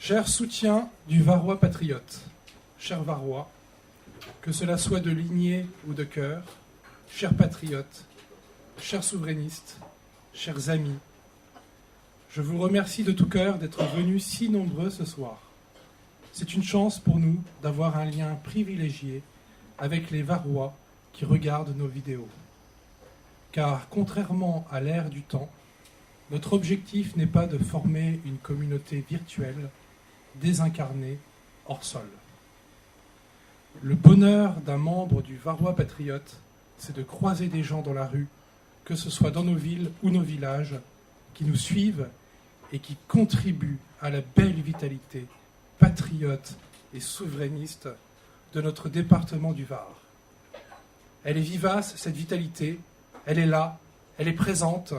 Cher soutien du Varois patriote, cher Varois, que cela soit de lignée ou de cœur, chers patriotes, chers souverainistes, chers amis, je vous remercie de tout cœur d'être venus si nombreux ce soir. C'est une chance pour nous d'avoir un lien privilégié avec les Varois qui regardent nos vidéos. Car contrairement à l'ère du temps, notre objectif n'est pas de former une communauté virtuelle, désincarnée, hors sol. Le bonheur d'un membre du Varois patriote, c'est de croiser des gens dans la rue, que ce soit dans nos villes ou nos villages, qui nous suivent et qui contribuent à la belle vitalité patriote et souverainiste de notre département du Var. Elle est vivace, cette vitalité, elle est là, elle est présente.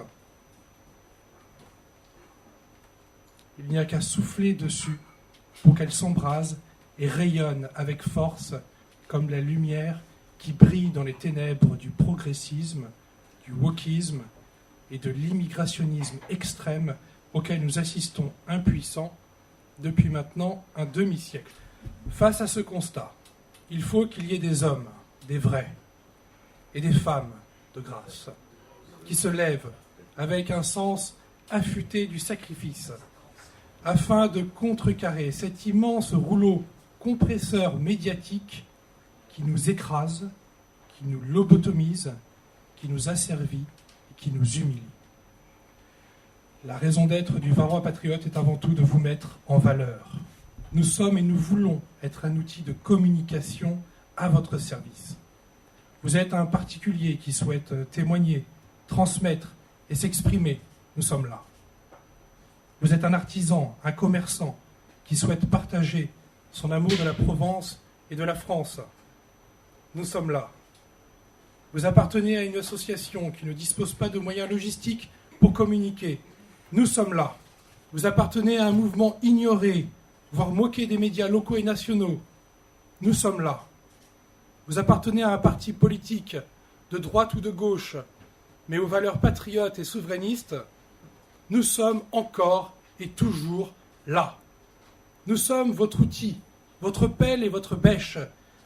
Il n'y a qu'à souffler dessus pour qu'elle s'embrase et rayonne avec force comme la lumière qui brille dans les ténèbres du progressisme, du wokisme et de l'immigrationnisme extrême auquel nous assistons impuissants depuis maintenant un demi-siècle. Face à ce constat, il faut qu'il y ait des hommes, des vrais, et des femmes de grâce, qui se lèvent avec un sens affûté du sacrifice, afin de contrecarrer cet immense rouleau compresseur médiatique qui nous écrase, qui nous lobotomise, qui nous asservit et qui nous humilie. La raison d'être du Varois patriote est avant tout de vous mettre en valeur. Nous sommes et nous voulons être un outil de communication à votre service. Vous êtes un particulier qui souhaite témoigner, transmettre et s'exprimer. Nous sommes là. Vous êtes un artisan, un commerçant qui souhaite partager son amour de la Provence et de la France. Nous sommes là. Vous appartenez à une association qui ne dispose pas de moyens logistiques pour communiquer. Nous sommes là. Vous appartenez à un mouvement ignoré, voire moqué des médias locaux et nationaux. Nous sommes là. Vous appartenez à un parti politique, de droite ou de gauche, mais aux valeurs patriotes et souverainistes. Nous sommes encore et toujours là. Nous sommes votre outil, votre pelle et votre bêche,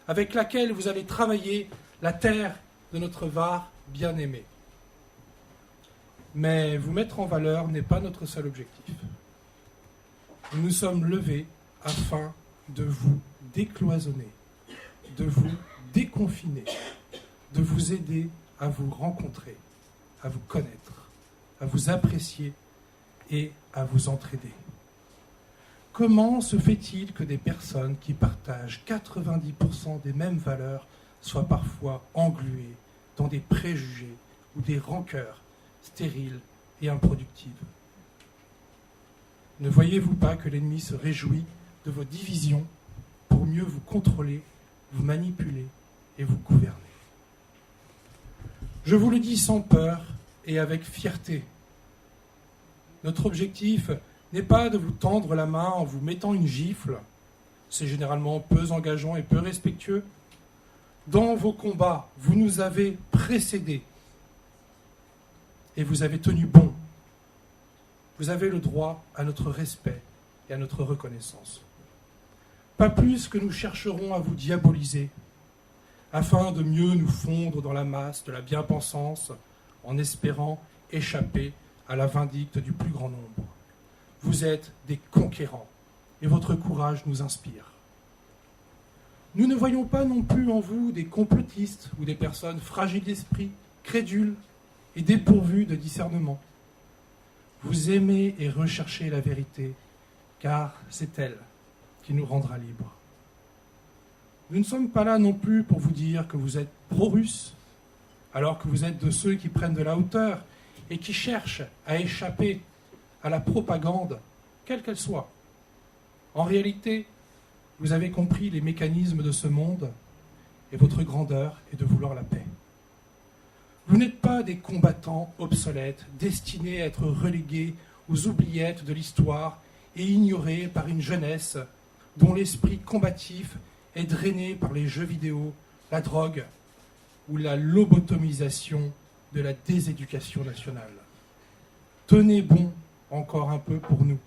avec laquelle vous allez travailler la terre de notre Var bien-aimé. Mais vous mettre en valeur n'est pas notre seul objectif. Nous nous sommes levés afin de vous décloisonner, de vous déconfiner, de vous aider à vous rencontrer, à vous connaître, à vous apprécier et à vous entraider. Comment se fait-il que des personnes qui partagent 90% des mêmes valeurs soient parfois engluées dans des préjugés ou des rancœurs stériles et improductives? Ne voyez-vous pas que l'ennemi se réjouit de vos divisions pour mieux vous contrôler, vous manipuler et vous gouverner? Je vous le dis sans peur et avec fierté. Notre objectif n'est pas de vous tendre la main en vous mettant une gifle. C'est généralement peu engageant et peu respectueux. Dans vos combats, vous nous avez précédés et vous avez tenu bon. Vous avez le droit à notre respect et à notre reconnaissance. Pas plus que nous chercherons à vous diaboliser, afin de mieux nous fondre dans la masse de la bien-pensance, en espérant échapper à la vindicte du plus grand nombre. Vous êtes des conquérants, et votre courage nous inspire. Nous ne voyons pas non plus en vous des complotistes ou des personnes fragiles d'esprit, crédules et dépourvues de discernement. Vous aimez et recherchez la vérité, car c'est elle qui nous rendra libres. Nous ne sommes pas là non plus pour vous dire que vous êtes pro-russe, alors que vous êtes de ceux qui prennent de la hauteur et qui cherchent à échapper à la propagande, quelle qu'elle soit. En réalité, vous avez compris les mécanismes de ce monde et votre grandeur est de vouloir la paix. Vous n'êtes pas des combattants obsolètes, destinés à être relégués aux oubliettes de l'histoire et ignorés par une jeunesse dont l'esprit combatif est drainé par les jeux vidéo, la drogue ou la lobotomisation de la déséducation nationale. Tenez bon encore un peu pour nous.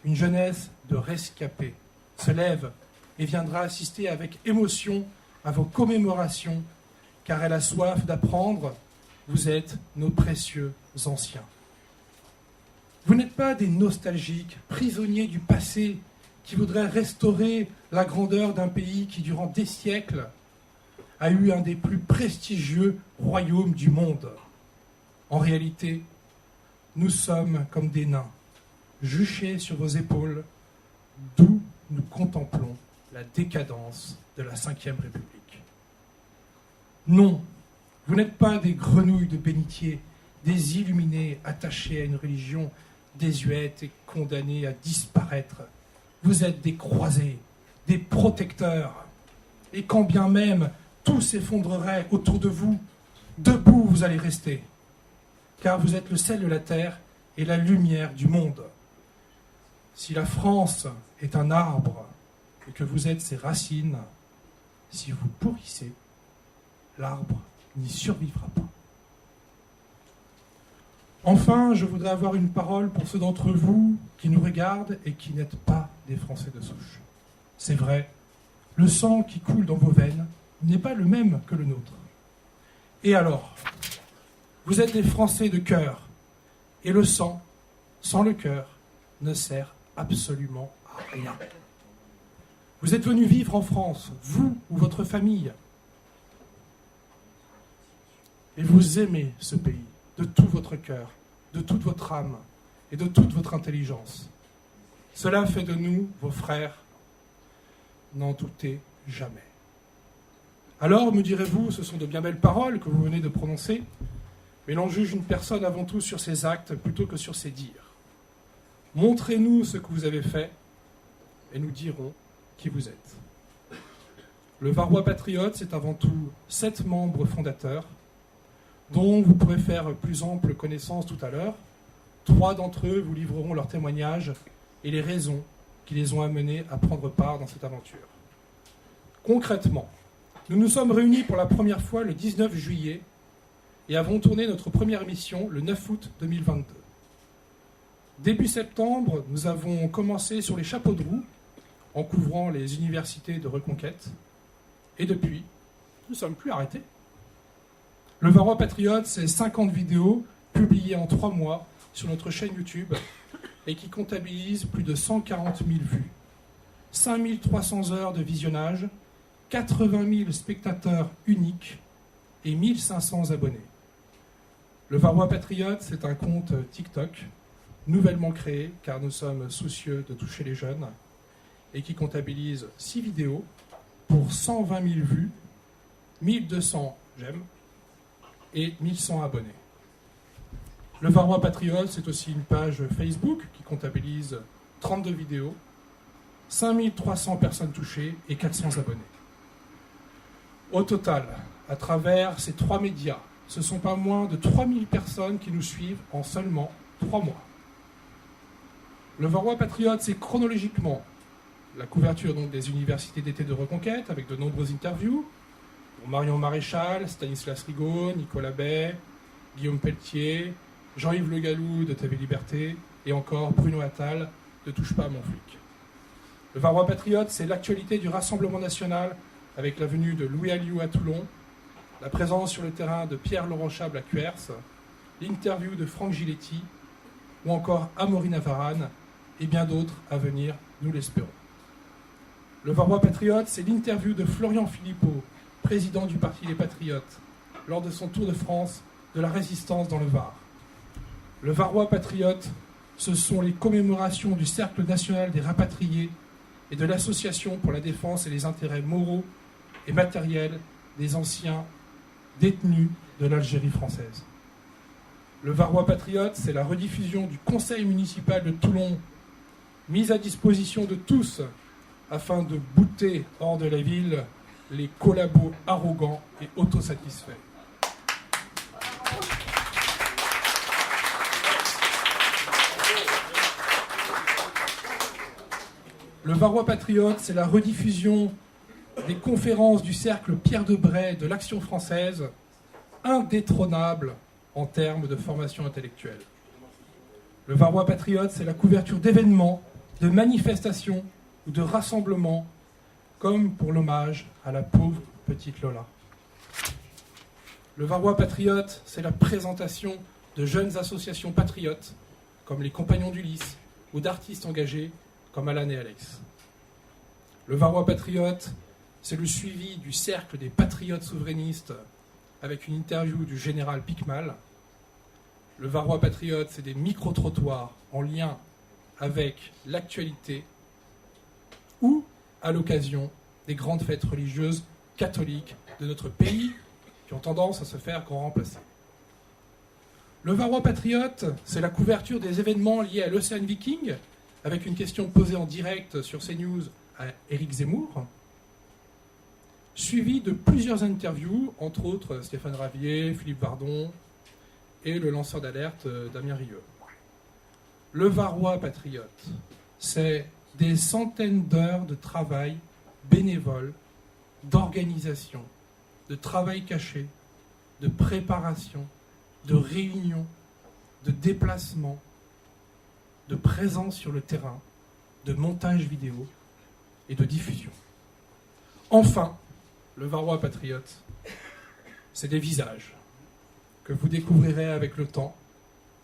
une jeunesse de rescapés se lève et viendra assister avec émotion à vos commémorations, car elle a soif d'apprendre. Vous êtes nos précieux anciens. Vous n'êtes pas des nostalgiques, prisonniers du passé, qui voudraient restaurer la grandeur d'un pays qui, durant des siècles, a eu un des plus prestigieux royaumes du monde. En réalité, nous sommes comme des nains, juchés sur vos épaules, d'où nous contemplons la décadence de la Ve République. Non, vous n'êtes pas des grenouilles de bénitier, des illuminés attachés à une religion désuète et condamnés à disparaître. Vous êtes des croisés, des protecteurs. Et quand bien même tout s'effondrerait autour de vous, debout vous allez rester. Car vous êtes le sel de la terre et la lumière du monde. Si la France est un arbre et que vous êtes ses racines, si vous pourrissez, l'arbre n'y survivra pas. Enfin, je voudrais avoir une parole pour ceux d'entre vous qui nous regardent et qui n'êtes pas des Français de souche. C'est vrai, le sang qui coule dans vos veines n'est pas le même que le nôtre. Et alors, vous êtes des Français de cœur, et le sang, sans le cœur, ne sert absolument à rien. Vous êtes venus vivre en France, vous ou votre famille, et vous aimez ce pays de tout votre cœur, de toute votre âme et de toute votre intelligence. Cela fait de nous, vos frères, n'en doutez jamais. Alors, me direz-vous, ce sont de bien belles paroles que vous venez de prononcer, mais l'on juge une personne avant tout sur ses actes plutôt que sur ses dires. Montrez-nous ce que vous avez fait et nous dirons qui vous êtes. Le Varois Patriote, c'est avant tout 7 membres fondateurs, dont vous pourrez faire plus ample connaissance tout à l'heure. 3 d'entre eux vous livreront leur témoignage et les raisons qui les ont amenés à prendre part dans cette aventure. Concrètement, nous nous sommes réunis pour la première fois le 19 juillet et avons tourné notre première émission le 9 août 2022. Début septembre, nous avons commencé sur les chapeaux de roue en couvrant les universités de Reconquête. Et depuis, nous ne sommes plus arrêtés. Le Varois Patriote, c'est 50 vidéos publiées en 3 mois sur notre chaîne YouTube et qui comptabilisent plus de 140 000 vues, 5300 heures de visionnage, 80 000 spectateurs uniques et 1500 abonnés. Le Varois Patriote, c'est un compte TikTok, nouvellement créé car nous sommes soucieux de toucher les jeunes et qui comptabilise 6 vidéos pour 120 000 vues, 1200 j'aime et 1100 abonnés. Le Varois Patriote, c'est aussi une page Facebook qui comptabilise 32 vidéos, 5300 personnes touchées et 400 abonnés. Au total, à travers ces 3 médias, ce ne sont pas moins de 3000 personnes qui nous suivent en seulement 3 mois. Le Varois Patriote, c'est chronologiquement la couverture donc, des universités d'été de Reconquête avec de nombreuses interviews, pour Marion Maréchal, Stanislas Rigaud, Nicolas Bay, Guillaume Pelletier, Jean-Yves Le Gallou de TV Liberté et encore Bruno Attal de Touche pas à mon flic. Le Varois Patriote, c'est l'actualité du Rassemblement national avec la venue de Louis Alliot à Toulon, la présence sur le terrain de Pierre-Laurent Chable à Cuers, l'interview de Franck Giletti ou encore Amaury Navarane et bien d'autres à venir, nous l'espérons. Le Varois Patriote, c'est l'interview de Florian Philippot, président du Parti Les Patriotes, lors de son tour de France de la résistance dans le Var. Le Varois Patriote, ce sont les commémorations du Cercle national des rapatriés et de l'Association pour la défense et les intérêts moraux et matériels des anciens détenus de l'Algérie française. Le Varois Patriote, c'est la rediffusion du Conseil municipal de Toulon, mise à disposition de tous afin de bouter hors de la ville les collabos arrogants et autosatisfaits. Le Varois Patriote, c'est la rediffusion des conférences du cercle Pierre Debray de l'Action française, indétrônable en termes de formation intellectuelle. Le Varois Patriote, c'est la couverture d'événements de manifestations ou de rassemblements, comme pour l'hommage à la pauvre petite Lola. Le Varrois Patriote, c'est la présentation de jeunes associations patriotes, comme les Compagnons d'Ulysse, ou d'artistes engagés, comme Alan et Alex. Le Varrois Patriote, c'est le suivi du cercle des patriotes souverainistes, avec une interview du général Picmal. Le Varrois Patriote, c'est des micro-trottoirs en lien avec l'actualité ou à l'occasion des grandes fêtes religieuses catholiques de notre pays qui ont tendance à se faire grand remplacer. Le Varrois Patriote, c'est la couverture des événements liés à l'Ocean Viking, avec une question posée en direct sur CNews à Éric Zemmour, suivi de plusieurs interviews, entre autres Stéphane Ravier, Philippe Vardon et le lanceur d'alerte Damien Rieu. Le Varrois Patriote, c'est des centaines d'heures de travail bénévole, d'organisation, de travail caché, de préparation, de réunion, de déplacement, de présence sur le terrain, de montage vidéo et de diffusion. Enfin, le Varrois Patriote, c'est des visages que vous découvrirez avec le temps,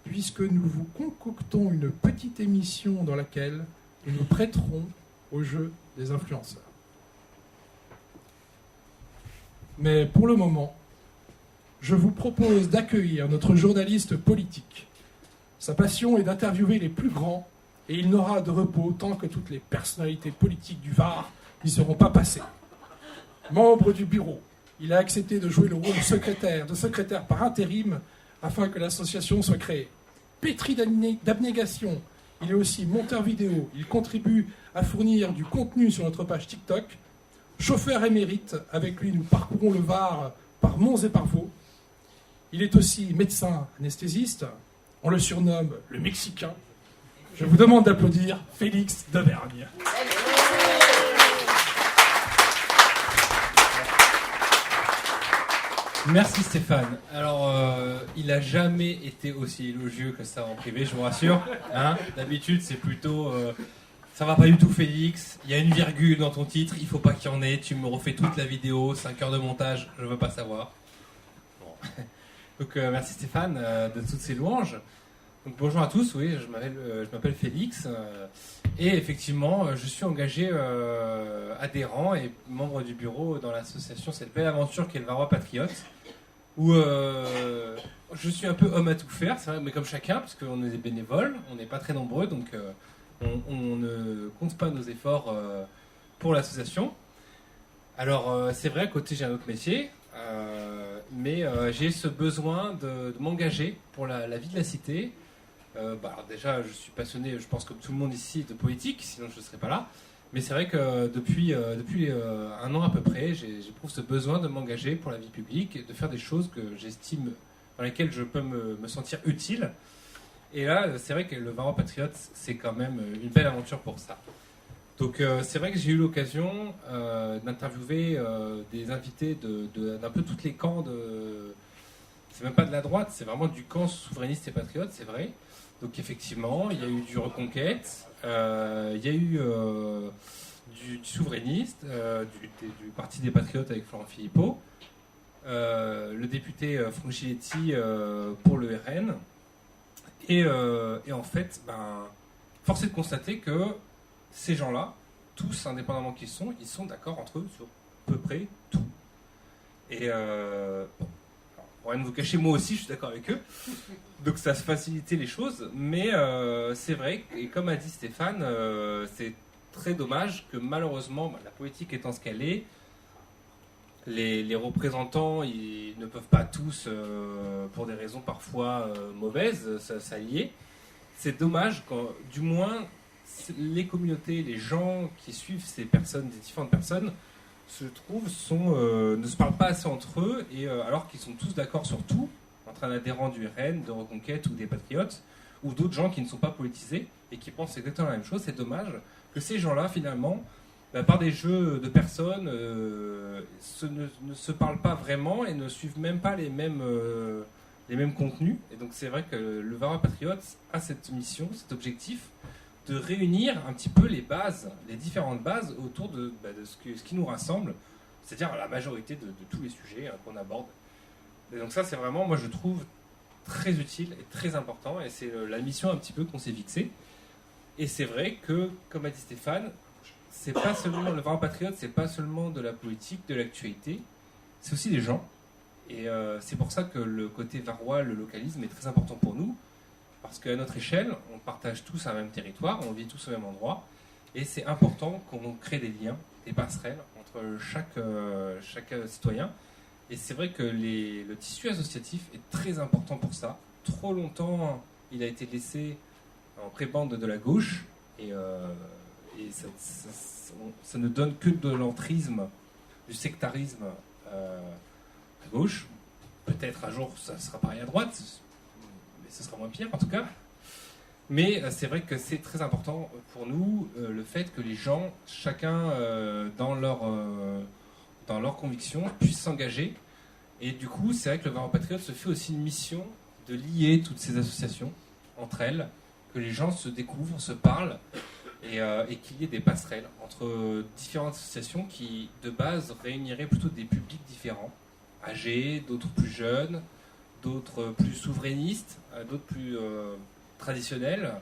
puisque nous vous concoctons une petite émission dans laquelle nous nous prêterons au jeu des influenceurs. Mais pour le moment, je vous propose d'accueillir notre journaliste politique. Sa passion est d'interviewer les plus grands et il n'aura de repos tant que toutes les personnalités politiques du Var n'y seront pas passées. Membre du bureau, il a accepté de jouer le rôle de secrétaire par intérim afin que l'association soit créée. Pétri d'abnégation, il est aussi monteur vidéo, il contribue à fournir du contenu sur notre page TikTok. Chauffeur émérite, avec lui nous parcourons le Var par monts et par vaux. Il est aussi médecin anesthésiste, on le surnomme le Mexicain. Je vous demande d'applaudir Félix Devergne. Merci Stéphane. Alors, il n'a jamais été aussi élogieux que ça en privé, je vous rassure. Hein, d'habitude, c'est plutôt... ça va pas du tout Félix, il y a une virgule dans ton titre, il faut pas qu'il y en ait, tu me refais toute la vidéo, 5 heures de montage, je veux pas savoir. Bon. Donc merci Stéphane de toutes ces louanges. Donc, bonjour à tous, oui, je m'appelle Félix et effectivement je suis engagé adhérent et membre du bureau dans l'association Cette Belle Aventure qui est le Varrois Patriote, où je suis un peu homme à tout faire, c'est vrai, mais comme chacun, parce qu'on est des bénévoles, on n'est pas très nombreux, donc on ne compte pas nos efforts pour l'association. Alors c'est vrai, à côté j'ai un autre métier, mais j'ai ce besoin de m'engager pour la vie de la cité. Alors déjà, je suis passionné, je pense comme tout le monde ici, de politique, sinon je ne serais pas là. Mais c'est vrai que depuis un an à peu près, j'éprouve ce besoin de m'engager pour la vie publique et de faire des choses que j'estime, dans lesquelles je peux me sentir utile. Et là, c'est vrai que le Varrois Patriote, c'est quand même une belle aventure pour ça. Donc c'est vrai que j'ai eu l'occasion d'interviewer des invités d'un peu tous les camps de... C'est même pas de la droite, c'est vraiment du camp souverainiste et patriote, c'est vrai. Donc effectivement, il y a eu du Reconquête, il y a eu du souverainiste, du Parti des Patriotes avec Florent Philippot, le député Franchiletti pour le RN. Et en fait, force est de constater que ces gens-là, tous indépendamment qu'ils sont, ils sont d'accord entre eux sur à peu près tout. Et bon, pour rien de vous cacher, moi aussi je suis d'accord avec eux, donc ça se facilitait les choses, mais c'est vrai, et comme a dit Stéphane, c'est très dommage que malheureusement, la politique étant ce qu'elle est, les représentants ils ne peuvent pas tous, pour des raisons parfois mauvaises, s'allier. C'est dommage quand, du moins, les communautés, les gens qui suivent ces personnes, des différentes personnes, se trouvent, ne se parlent pas assez entre eux, et alors qu'ils sont tous d'accord sur tout, entre un adhérent du RN, de Reconquête ou des Patriotes, ou d'autres gens qui ne sont pas politisés et qui pensent exactement la même chose. C'est dommage que ces gens-là, finalement, par des jeux de personnes, ne se parlent pas vraiment et ne suivent même pas les mêmes contenus. Et donc c'est vrai que le Varrois Patriote a cette mission, cet objectif de réunir un petit peu les bases, les différentes bases autour de ce qui nous rassemble, c'est-à-dire la majorité de tous les sujets qu'on aborde. Et donc ça, c'est vraiment, moi je trouve, très utile et très important, et c'est la mission un petit peu qu'on s'est fixée. Et c'est vrai que, comme a dit Stéphane, c'est pas seulement le Varrois Patriote, c'est pas seulement de la politique, de l'actualité, c'est aussi des gens. Et c'est pour ça que le côté varrois, le localisme est très important pour nous, parce qu'à notre échelle, on partage tous un même territoire, on vit tous au même endroit, et c'est important qu'on crée des liens, des passerelles entre chaque citoyen. Et c'est vrai que le tissu associatif est très important pour ça. Trop longtemps, il a été laissé en prébande de la gauche, et ça ne donne que de l'entrisme, du sectarisme à gauche. Peut-être un jour ça sera pareil à droite, mais ce sera moins pire en tout cas. Mais c'est vrai que c'est très important pour nous le fait que les gens, chacun dans leur conviction, puissent s'engager. Et du coup, c'est vrai que le Varrois Patriote se fait aussi une mission de lier toutes ces associations entre elles, que les gens se découvrent, se parlent, et qu'il y ait des passerelles entre différentes associations qui, de base, réuniraient plutôt des publics différents, âgés, d'autres plus jeunes, d'autres plus souverainistes, d'autres plus traditionnels,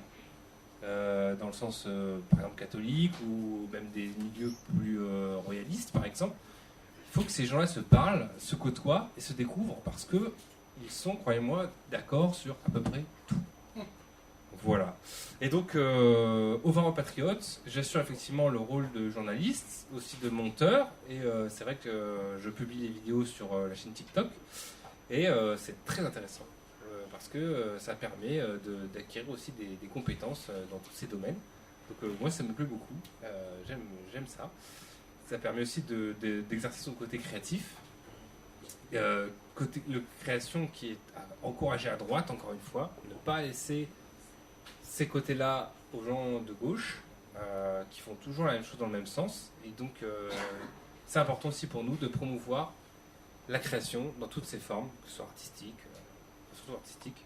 dans le sens, par exemple, catholique, ou même des milieux plus royalistes, par exemple. Il faut que ces gens-là se parlent, se côtoient et se découvrent, parce qu'ils sont, croyez-moi, d'accord sur à peu près tout. Voilà. Et donc, au Varrois Patriote, j'assure effectivement le rôle de journaliste, aussi de monteur, et c'est vrai que je publie les vidéos sur la chaîne TikTok, et c'est très intéressant, parce que ça permet d'acquérir aussi des compétences dans tous ces domaines. Donc moi, ça me plaît beaucoup, j'aime ça. Ça permet aussi d'exercer son côté créatif, création qui est encouragée à droite, encore une fois, ne pas laisser ces côtés-là aux gens de gauche, qui font toujours la même chose dans le même sens. Et donc, c'est important aussi pour nous de promouvoir la création dans toutes ses formes, que ce soit artistique, surtout artistique.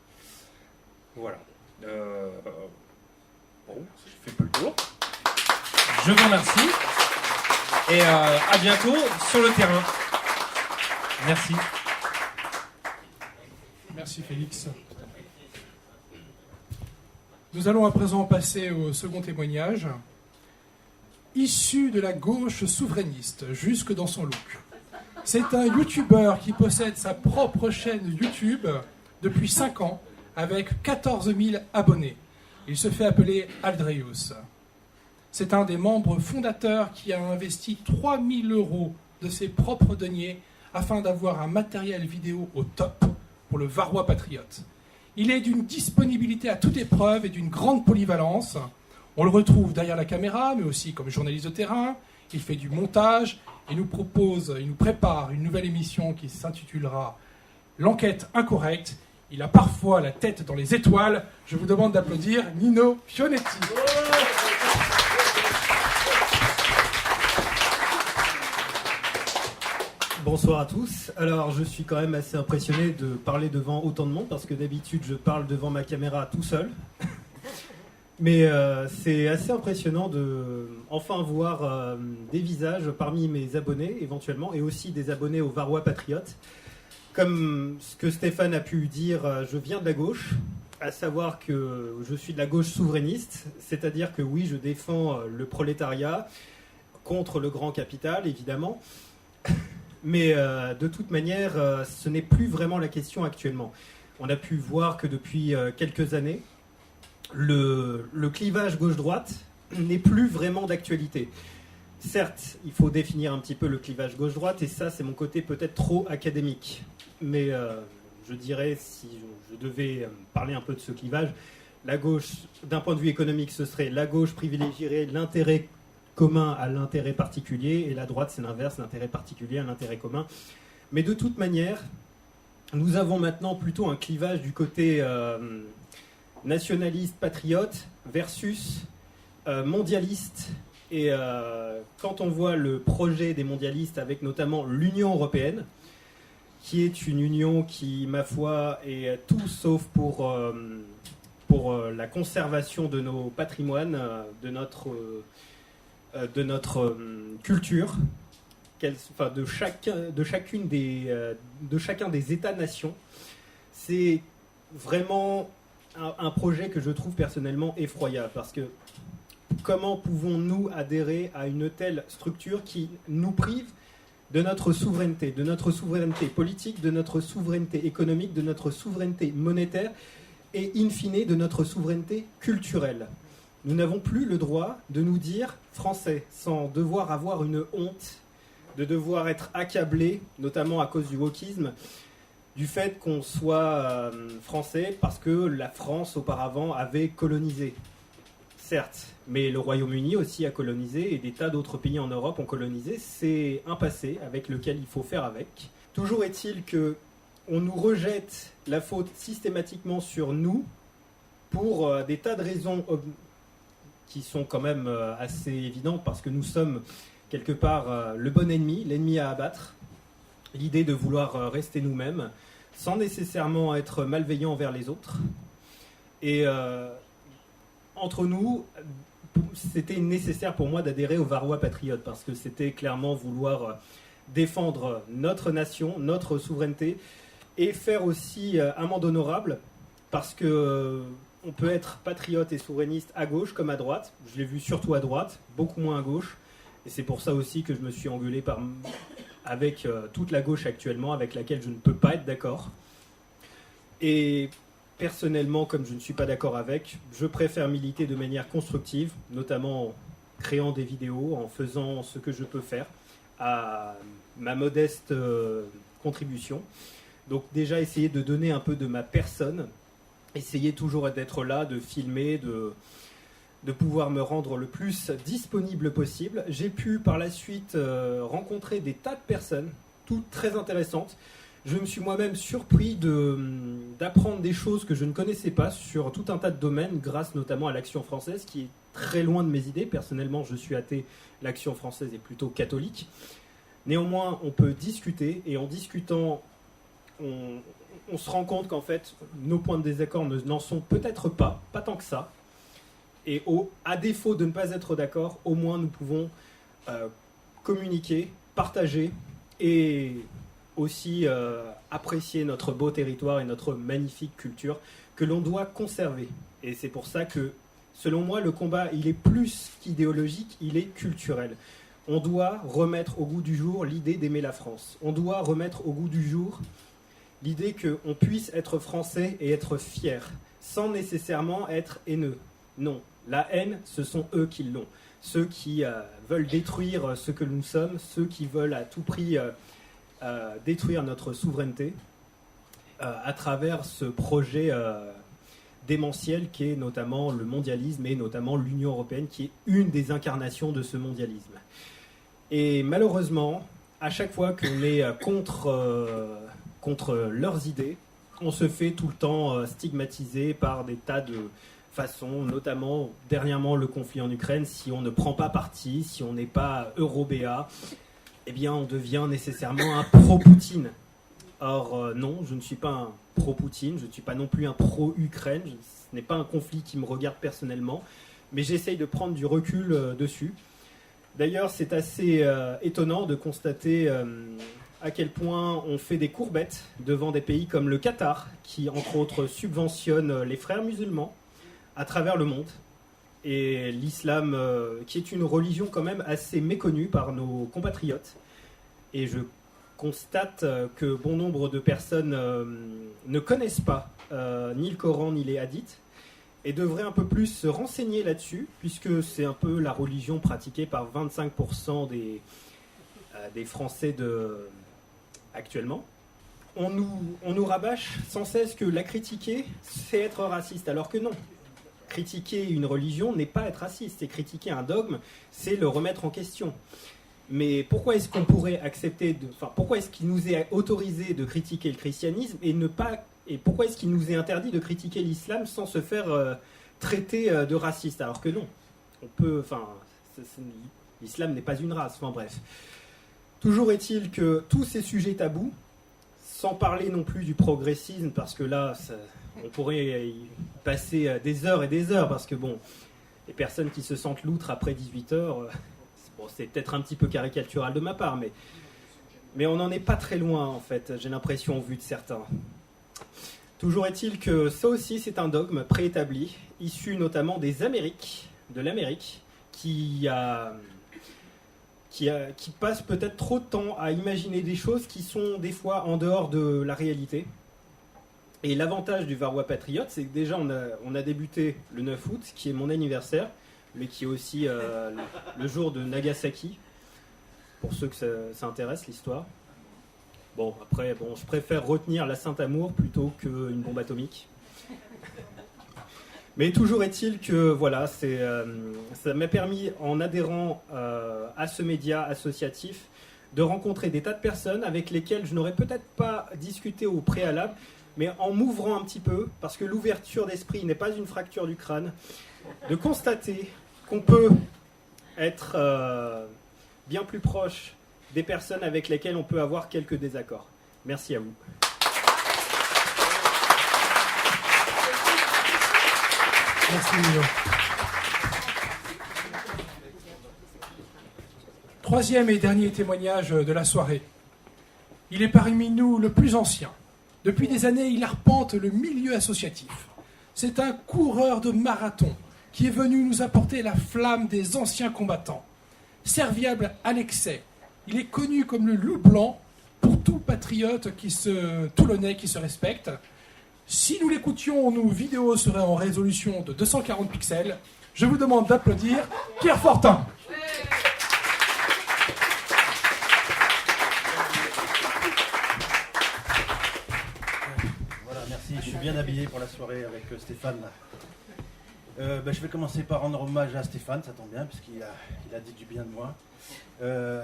Voilà. Bon, j'ai fait peu le tour. Je vous remercie. Et à bientôt sur le terrain. Merci. Merci Félix. Nous allons à présent passer au second témoignage. Issu de la gauche souverainiste, jusque dans son look. C'est un youtubeur qui possède sa propre chaîne YouTube depuis 5 ans, avec 14 000 abonnés. Il se fait appeler Aldreus. C'est un des membres fondateurs qui a investi 3 000 € de ses propres deniers afin d'avoir un matériel vidéo au top pour le Varrois Patriote. Il est d'une disponibilité à toute épreuve et d'une grande polyvalence. On le retrouve derrière la caméra, mais aussi comme journaliste de terrain. Il fait du montage et il nous prépare une nouvelle émission qui s'intitulera « L'enquête incorrecte ». Il a parfois la tête dans les étoiles. Je vous demande d'applaudir Nino Fionetti. Bonsoir à tous. Alors, je suis quand même assez impressionné de parler devant autant de monde parce que d'habitude, je parle devant ma caméra tout seul. Mais c'est assez impressionnant de enfin voir des visages parmi mes abonnés éventuellement et aussi des abonnés au Varrois Patriote. Comme ce que Stéphane a pu dire, je viens de la gauche, à savoir que je suis de la gauche souverainiste, c'est-à-dire que oui, je défends le prolétariat contre le grand capital, évidemment. Mais de toute manière, ce n'est plus vraiment la question actuellement. On a pu voir que depuis quelques années, le clivage gauche-droite n'est plus vraiment d'actualité. Certes, il faut définir un petit peu le clivage gauche-droite, et ça, c'est mon côté peut-être trop académique. Mais je dirais, si je devais parler un peu de ce clivage, la gauche, d'un point de vue économique, ce serait la gauche privilégierait l'intérêt commun à l'intérêt particulier, et la droite, c'est l'inverse, l'intérêt particulier à l'intérêt commun. Mais de toute manière, nous avons maintenant plutôt un clivage du côté nationaliste, patriote, versus mondialiste. Et quand on voit le projet des mondialistes avec notamment l'Union européenne, qui est une union qui, ma foi, est tout sauf pour pour la conservation de nos patrimoines, de notre culture, de chacun des États-nations. C'est vraiment un projet que je trouve personnellement effroyable, parce que comment pouvons-nous adhérer à une telle structure qui nous prive de notre souveraineté politique, de notre souveraineté économique, de notre souveraineté monétaire et in fine de notre souveraineté culturelle. Nous n'avons plus le droit de nous dire français sans devoir avoir une honte, de devoir être accablé, notamment à cause du wokisme, du fait qu'on soit français parce que la France auparavant avait colonisé. Certes, mais le Royaume-Uni aussi a colonisé et des tas d'autres pays en Europe ont colonisé. C'est un passé avec lequel il faut faire avec. Toujours est-il qu'on nous rejette la faute systématiquement sur nous pour des tas de raisons qui sont quand même assez évidentes, parce que nous sommes quelque part le bon ennemi, l'ennemi à abattre. L'idée de vouloir rester nous-mêmes sans nécessairement être malveillants envers les autres. Et entre nous, c'était nécessaire pour moi d'adhérer aux Varois Patriotes, parce que c'était clairement vouloir défendre notre nation, notre souveraineté, et faire aussi amende honorable, parce que on peut être patriote et souverainiste à gauche comme à droite. Je l'ai vu surtout à droite, beaucoup moins à gauche, et c'est pour ça aussi que je me suis engueulé avec toute la gauche actuellement, avec laquelle je ne peux pas être d'accord. Et personnellement, comme je ne suis pas d'accord avec, je préfère militer de manière constructive, notamment en créant des vidéos, en faisant ce que je peux faire à ma modeste contribution. Donc déjà, essayer de donner un peu de ma personne, essayer toujours d'être là, de filmer, de pouvoir me rendre le plus disponible possible. J'ai pu par la suite rencontrer des tas de personnes, toutes très intéressantes. Je me suis moi-même surpris d'apprendre des choses que je ne connaissais pas sur tout un tas de domaines, grâce notamment à l'Action française, qui est très loin de mes idées. Personnellement, je suis athée, l'Action française est plutôt catholique. Néanmoins, on peut discuter, et en discutant, on se rend compte qu'en fait, nos points de désaccord n'en sont peut-être pas tant que ça. Et à défaut de ne pas être d'accord, au moins nous pouvons communiquer, partager et aussi apprécier notre beau territoire et notre magnifique culture que l'on doit conserver. Et c'est pour ça que, selon moi, le combat, il est plus qu'idéologique, il est culturel. On doit remettre au goût du jour l'idée d'aimer la France. On doit remettre au goût du jour l'idée qu'on puisse être français et être fier, sans nécessairement être haineux. Non, la haine, ce sont eux qui l'ont. Ceux qui veulent détruire ce que nous sommes, ceux qui veulent à tout prix détruire notre souveraineté à travers ce projet démentiel qui est notamment le mondialisme et notamment l'Union européenne, qui est une des incarnations de ce mondialisme. Et malheureusement, à chaque fois qu'on est contre leurs idées, on se fait tout le temps stigmatiser par des tas de façons, notamment dernièrement le conflit en Ukraine. Si on ne prend pas parti, si on n'est pas eurobéa, eh bien on devient nécessairement un pro-Poutine. Or non, je ne suis pas un pro-Poutine, je ne suis pas non plus un pro-Ukraine, ce n'est pas un conflit qui me regarde personnellement, mais j'essaye de prendre du recul dessus. D'ailleurs, c'est assez étonnant de constater à quel point on fait des courbettes devant des pays comme le Qatar, qui entre autres subventionne les frères musulmans à travers le monde, et l'islam, qui est une religion quand même assez méconnue par nos compatriotes. Et je constate que bon nombre de personnes ne connaissent pas ni le Coran ni les hadiths, et devraient un peu plus se renseigner là-dessus, puisque c'est un peu la religion pratiquée par 25% des Français actuellement. On nous rabâche sans cesse que la critiquer, c'est être raciste, alors que non. Critiquer une religion n'est pas être raciste, et critiquer un dogme, c'est le remettre en question. Mais pourquoi est-ce qu'on pourrait pourquoi est-ce qu'il nous est autorisé de critiquer le christianisme et pourquoi est-ce qu'il nous est interdit de critiquer l'islam sans se faire traiter de raciste, alors que non. L'islam n'est pas une race, bref. Toujours est-il que tous ces sujets tabous sans parler non plus du progressisme, parce que là, on pourrait y passer des heures et des heures, parce que bon, les personnes qui se sentent loutres après 18h, bon, c'est peut-être un petit peu caricatural de ma part, mais on n'en est pas très loin, en fait, j'ai l'impression, au vu de certains. Toujours est-il que ça aussi, c'est un dogme préétabli, issu notamment de l'Amérique, qui passe peut-être trop de temps à imaginer des choses qui sont des fois en dehors de la réalité. Et l'avantage du Varrois Patriote, c'est que déjà on a débuté le 9 août, qui est mon anniversaire, mais qui est aussi le jour de Nagasaki, pour ceux que ça intéresse, l'histoire. Bon, après, je préfère retenir la Saint-Amour plutôt qu'une bombe atomique. Mais toujours est-il que voilà, ça m'a permis, en adhérant à ce média associatif, de rencontrer des tas de personnes avec lesquelles je n'aurais peut-être pas discuté au préalable, mais en m'ouvrant un petit peu, parce que l'ouverture d'esprit n'est pas une fracture du crâne, de constater qu'on peut être bien plus proche des personnes avec lesquelles on peut avoir quelques désaccords. Merci à vous. Merci Milo. Troisième et dernier témoignage de la soirée. Il est parmi nous le plus ancien. Depuis des années, il arpente le milieu associatif. C'est un coureur de marathon qui est venu nous apporter la flamme des anciens combattants. Serviable à l'excès, il est connu comme le loup blanc pour tout patriote toulonnais qui se respecte. Si nous l'écoutions, nos vidéos seraient en résolution de 240 pixels. Je vous demande d'applaudir Pierre Fortin. Voilà, merci. Je suis bien habillé pour la soirée avec Stéphane. Je vais commencer par rendre hommage à Stéphane, ça tombe bien, puisqu'il a dit du bien de moi.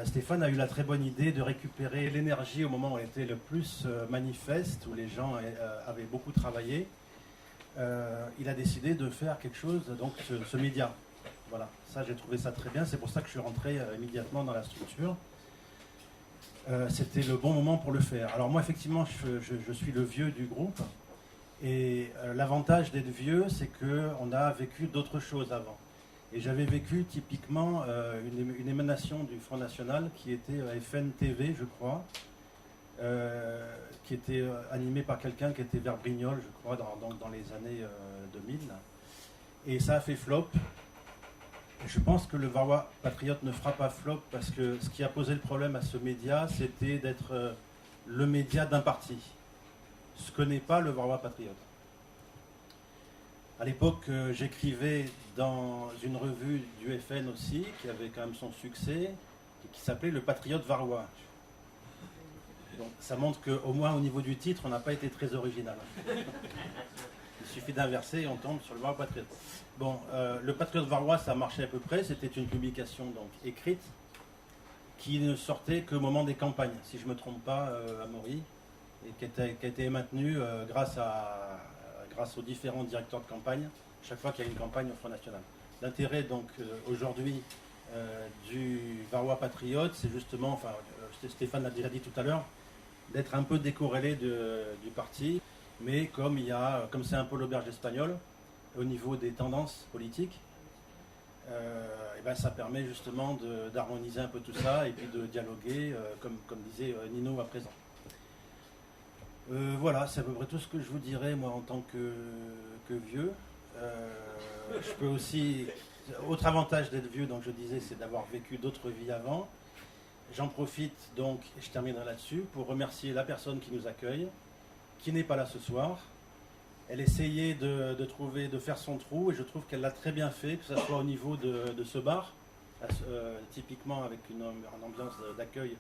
Stéphane a eu la très bonne idée de récupérer l'énergie au moment où elle était le plus manifeste, où les gens avaient beaucoup travaillé. Il a décidé de faire quelque chose, donc ce média. Voilà, ça j'ai trouvé ça très bien, c'est pour ça que je suis rentré immédiatement dans la structure. C'était le bon moment pour le faire. Alors moi effectivement je suis le vieux du groupe, et l'avantage d'être vieux c'est qu'on a vécu d'autres choses avant. Et j'avais vécu typiquement une émanation du Front National qui était FN TV, je crois, qui était animée par quelqu'un qui était vers Brignoles, je crois, dans les années 2000. Et ça a fait flop. Je pense que le Varrois Patriote ne fera pas flop parce que ce qui a posé le problème à ce média, c'était d'être le média d'un parti. Ce que n'est pas le Varrois Patriote. À l'époque, j'écrivais dans une revue du FN aussi, qui avait quand même son succès, et qui s'appelait Le Patriote Varrois. Donc ça montre qu'au moins au niveau du titre, on n'a pas été très original. Il suffit d'inverser et on tombe sur le Varrois Patriote. Bon, le Patriote Varrois, ça marchait à peu près. C'était une publication donc écrite qui ne sortait qu'au moment des campagnes, si je ne me trompe pas, à Maury, et qui a été maintenue grâce aux différents directeurs de campagne, chaque fois qu'il y a une campagne au Front National. L'intérêt donc aujourd'hui du Varrois Patriote, c'est justement, Stéphane l'a déjà dit tout à l'heure, d'être un peu décorrélé du parti, mais comme c'est un peu l'auberge espagnole, au niveau des tendances politiques, ça permet justement d'harmoniser un peu tout ça et puis de dialoguer, comme disait Nino à présent. Voilà, c'est à peu près tout ce que je vous dirais, moi, en tant que vieux. Je peux aussi... Autre avantage d'être vieux, donc je disais, c'est d'avoir vécu d'autres vies avant. J'en profite, donc, et je terminerai là-dessus, pour remercier la personne qui nous accueille, qui n'est pas là ce soir. Elle essayait de faire son trou, et je trouve qu'elle l'a très bien fait, que ce soit au niveau de ce bar, typiquement avec une ambiance d'accueil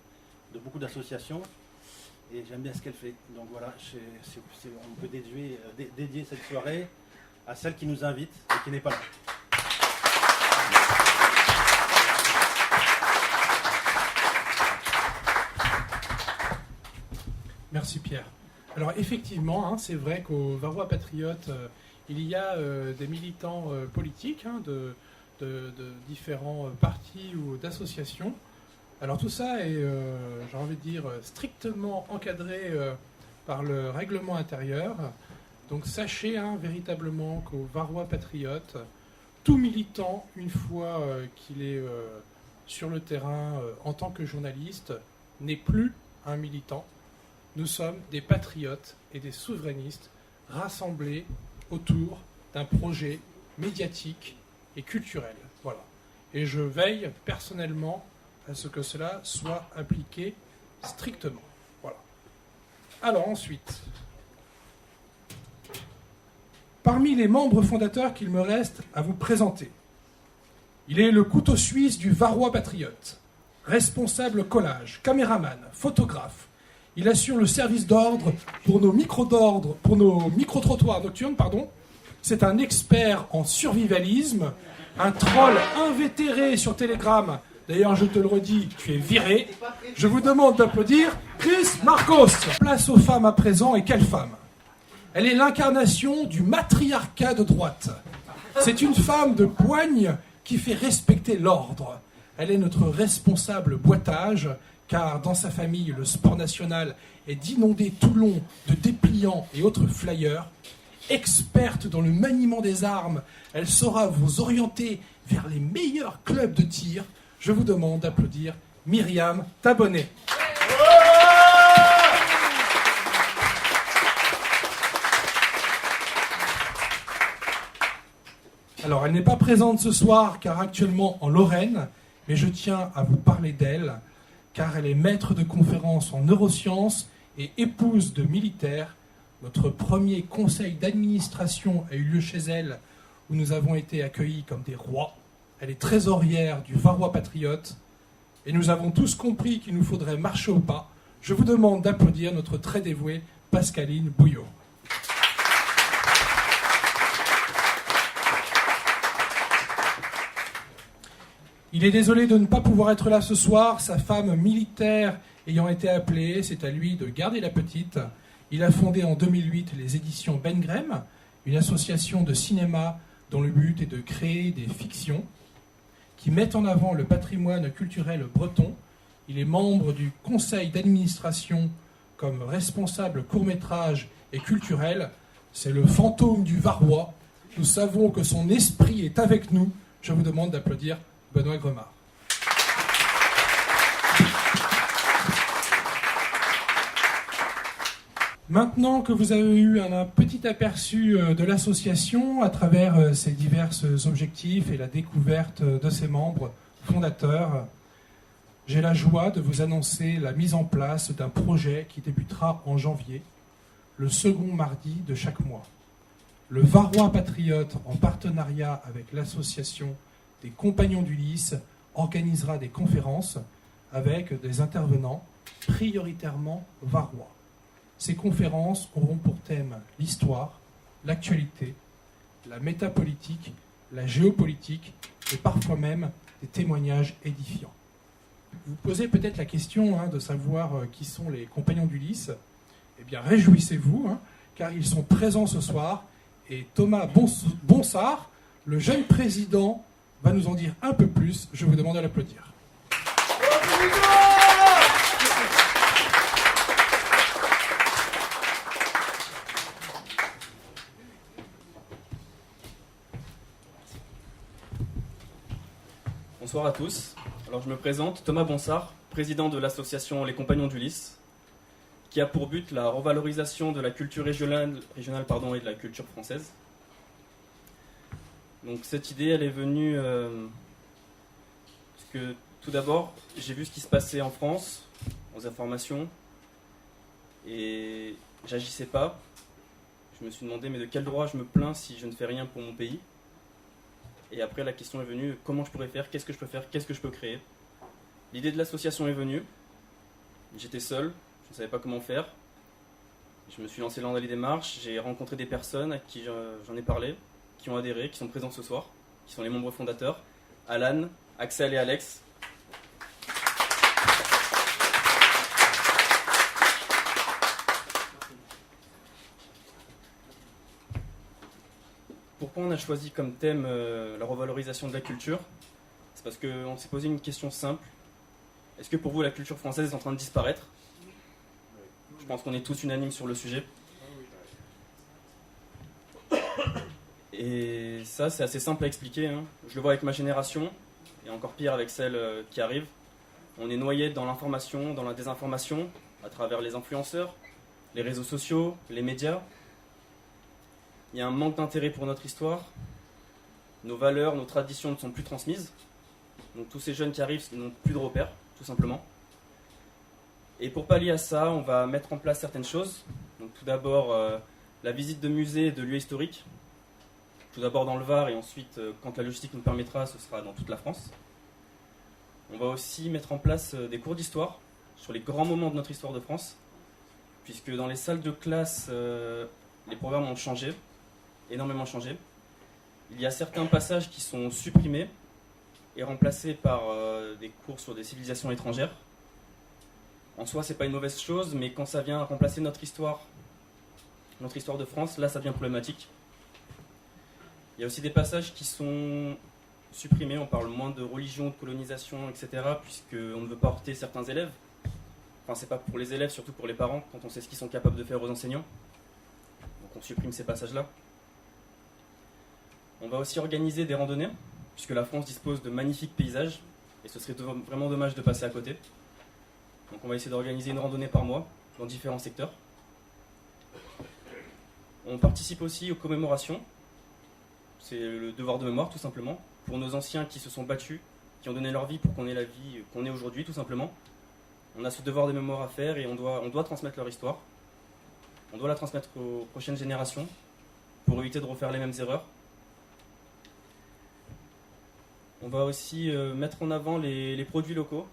de beaucoup d'associations. Et j'aime bien ce qu'elle fait. Donc voilà, on peut dédier cette soirée à celle qui nous invite et qui n'est pas là. Merci Pierre. Alors effectivement, c'est vrai qu'au Varrois Patriote, il y a des militants politiques de différents partis ou d'associations. Alors tout ça est, j'ai envie de dire, strictement encadré par le règlement intérieur. Donc sachez véritablement qu'au Varois Patriote, tout militant, une fois qu'il est sur le terrain en tant que journaliste, n'est plus un militant. Nous sommes des patriotes et des souverainistes rassemblés autour d'un projet médiatique et culturel. Voilà. Et je veille personnellement à ce que cela soit appliqué strictement. Voilà. Alors ensuite, parmi les membres fondateurs qu'il me reste à vous présenter, il est le couteau suisse du Varois Patriote, responsable collage, caméraman, photographe. Il assure le service d'ordre pour nos micro-trottoirs nocturnes, C'est un expert en survivalisme, un troll invétéré sur Telegram. D'ailleurs, je te le redis, tu es viré. Je vous demande d'applaudir Chris Marcos. Place aux femmes à présent, et quelle femme? Elle est l'incarnation du matriarcat de droite. C'est une femme de poigne qui fait respecter l'ordre. Elle est notre responsable boitage, car dans sa famille, le sport national est d'inonder Toulon de dépliants et autres flyers. Experte dans le maniement des armes, elle saura vous orienter vers les meilleurs clubs de tir. Je vous demande d'applaudir Myriam Tabonnet. Alors, elle n'est pas présente ce soir, car actuellement en Lorraine, mais je tiens à vous parler d'elle, car elle est maître de conférences en neurosciences et épouse de militaires. Notre premier conseil d'administration a eu lieu chez elle, où nous avons été accueillis comme des rois. Elle est trésorière du Varois Patriote, et nous avons tous compris qu'il nous faudrait marcher au pas. Je vous demande d'applaudir notre très dévouée Pascaline Bouillot. Il est désolé de ne pas pouvoir être là ce soir, sa femme militaire ayant été appelée, c'est à lui de garder la petite. Il a fondé en 2008 les éditions Ben Grem, une association de cinéma dont le but est de créer des fictions qui mettent en avant le patrimoine culturel breton. Il est membre du conseil d'administration comme responsable court-métrage et culturel. C'est le fantôme du Varois. Nous savons que son esprit est avec nous. Je vous demande d'applaudir Benoît Gremard. Maintenant que vous avez eu un petit aperçu de l'association à travers ses divers objectifs et la découverte de ses membres fondateurs, j'ai la joie de vous annoncer la mise en place d'un projet qui débutera en janvier, le second mardi de chaque mois. Le Varois Patriote, en partenariat avec l'association des Compagnons d'Ulysse, organisera des conférences avec des intervenants prioritairement varois. Ces conférences auront pour thème l'histoire, l'actualité, la métapolitique, la géopolitique et parfois même des témoignages édifiants. Vous posez peut-être la question de savoir qui sont les Compagnons d'Ulysse. Eh bien, réjouissez-vous, car ils sont présents ce soir et Thomas Bonsard, le jeune président, va nous en dire un peu plus. Je vous demande de l'applaudir. Bonsoir à tous. Alors je me présente, Thomas Bonsard, président de l'association Les Compagnons d'Ulysse, qui a pour but la revalorisation de la culture régionale et de la culture française. Donc cette idée, elle est venue parce que tout d'abord, j'ai vu ce qui se passait en France, aux informations, et j'agissais pas. Je me suis demandé, mais de quel droit je me plains si je ne fais rien pour mon pays? Et après, la question est venue, comment je pourrais faire? Qu'est-ce que je peux faire? Qu'est-ce que je peux créer? L'idée de l'association est venue. J'étais seul, je ne savais pas comment faire. Je me suis lancé dans les démarches, j'ai rencontré des personnes à qui j'en ai parlé, qui ont adhéré, qui sont présents ce soir, qui sont les membres fondateurs, Alan, Axel et Alex. Pourquoi on a choisi comme thème la revalorisation de la culture? C'est parce qu'on s'est posé une question simple. Est-ce que pour vous la culture française est en train de disparaître? Je pense qu'on est tous unanimes sur le sujet. Et ça, c'est assez simple à expliquer, hein. Je le vois avec ma génération, et encore pire avec celle qui arrive. On est noyé dans l'information, dans la désinformation, à travers les influenceurs, les réseaux sociaux, les médias. Il y a un manque d'intérêt pour notre histoire. Nos valeurs, nos traditions ne sont plus transmises. Donc tous ces jeunes qui arrivent n'ont plus de repères, tout simplement. Et pour pallier à ça, on va mettre en place certaines choses. Donc tout d'abord, la visite de musées et de lieux historiques. Tout d'abord dans le Var et ensuite, quand la logistique nous permettra, ce sera dans toute la France. On va aussi mettre en place des cours d'histoire sur les grands moments de notre histoire de France, puisque dans les salles de classe, les programmes ont changé, énormément changé. Il y a certains passages qui sont supprimés et remplacés par des cours sur des civilisations étrangères. En soi, c'est pas une mauvaise chose, mais quand ça vient remplacer notre histoire de France, là, ça devient problématique. Il y a aussi des passages qui sont supprimés, on parle moins de religion, de colonisation, etc., puisqu'on ne veut pas heurter certains élèves. Enfin, c'est pas pour les élèves, surtout pour les parents, quand on sait ce qu'ils sont capables de faire aux enseignants. Donc on supprime ces passages-là. On va aussi organiser des randonnées, puisque la France dispose de magnifiques paysages, et ce serait vraiment dommage de passer à côté. Donc on va essayer d'organiser une randonnée par mois, dans différents secteurs. On participe aussi aux commémorations. C'est le devoir de mémoire, tout simplement, pour nos anciens qui se sont battus, qui ont donné leur vie pour qu'on ait la vie qu'on ait aujourd'hui, tout simplement. On a ce devoir de mémoire à faire et on doit transmettre leur histoire. On doit la transmettre aux prochaines générations pour éviter de refaire les mêmes erreurs. On va aussi mettre en avant les produits locaux,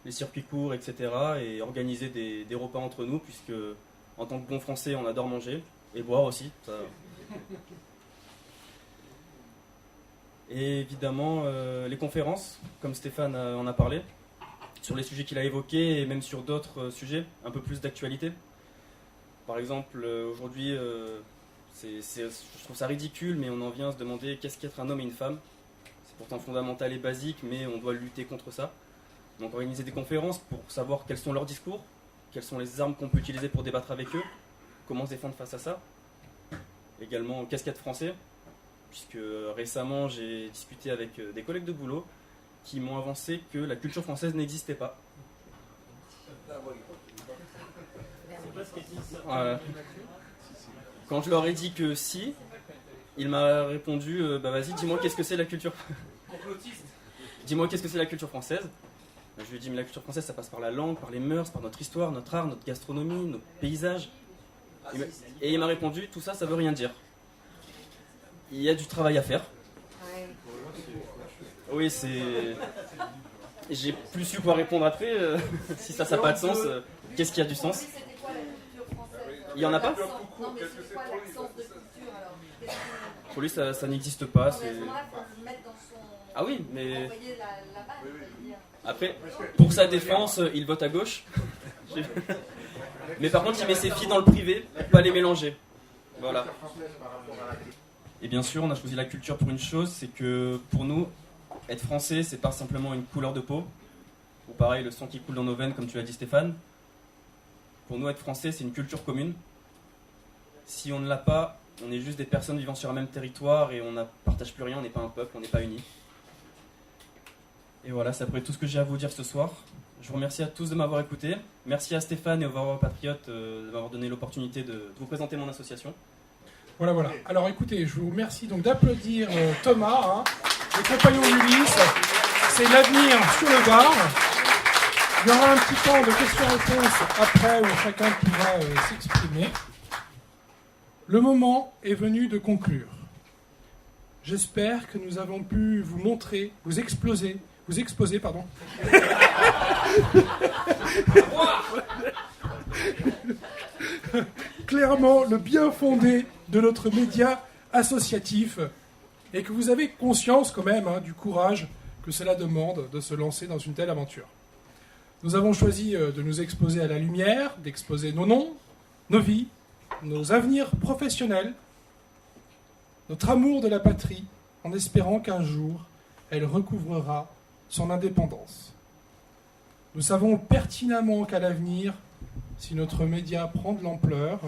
les circuits courts, etc. et organiser des repas entre nous, puisque en tant que bons Français, on adore manger et boire aussi. Ça... Et évidemment, les conférences, comme Stéphane en a parlé, sur les sujets qu'il a évoqués et même sur d'autres sujets, un peu plus d'actualité. Par exemple, aujourd'hui, je trouve ça ridicule, mais on en vient à se demander qu'est-ce qu'être un homme et une femme. C'est pourtant fondamental et basique, mais on doit lutter contre ça. Donc organiser des conférences pour savoir quels sont leurs discours, quelles sont les armes qu'on peut utiliser pour débattre avec eux, comment se défendre face à ça. Également, qu'est-ce qu'être français ? Puisque récemment j'ai discuté avec des collègues de boulot qui m'ont avancé que la culture française n'existait pas. Voilà. Quand je leur ai dit que si, il m'a répondu bah vas-y, dis-moi qu'est-ce que c'est la culture. Dis-moi qu'est-ce que c'est la culture française. Je lui ai dit mais la culture française ça passe par la langue, par les mœurs, par notre histoire, notre art, notre gastronomie, nos paysages. Et il m'a répondu tout ça, ça veut rien dire. Il y a du travail à faire. Oui, c'est... J'ai plus su quoi répondre après. Si ça n'a pas de sens, qu'est-ce qui a du sens ? Il n'y en a pas ? Non, mais c'est quoi l'absence de culture alors ? Pour lui, ça n'existe pas. À ce moment-là, il faut le mettre dans son... Ah oui, mais... Envoyer la balle, je veux dire. Après, pour sa défense, il vote à gauche. Mais par contre, il met ses filles dans le privé, pas les mélanger. Voilà. Et bien sûr, on a choisi la culture pour une chose, c'est que pour nous, être français, c'est pas simplement une couleur de peau, ou pareil, le sang qui coule dans nos veines, comme tu l'as dit Stéphane. Pour nous, être français, c'est une culture commune. Si on ne l'a pas, on est juste des personnes vivant sur un même territoire et on ne partage plus rien, on n'est pas un peuple, on n'est pas unis. Et voilà, c'est à peu près tout ce que j'ai à vous dire ce soir. Je vous remercie à tous de m'avoir écouté. Merci à Stéphane et aux Varois Patriotes de m'avoir donné l'opportunité de vous présenter mon association. Voilà, voilà. Alors écoutez, je vous remercie donc d'applaudir Thomas, le compagnon d'Ulysse. C'est l'avenir sur le Var. Il y aura un petit temps de questions-réponses après où chacun pourra s'exprimer. Le moment est venu de conclure. J'espère que nous avons pu vous montrer, vous exposer, clairement le bien fondé de notre média associatif et que vous avez conscience quand même du courage que cela demande de se lancer dans une telle aventure. Nous avons choisi de nous exposer à la lumière, d'exposer nos noms, nos vies, nos avenirs professionnels, notre amour de la patrie, en espérant qu'un jour, elle recouvrera son indépendance. Nous savons pertinemment qu'à l'avenir, si notre média prend de l'ampleur,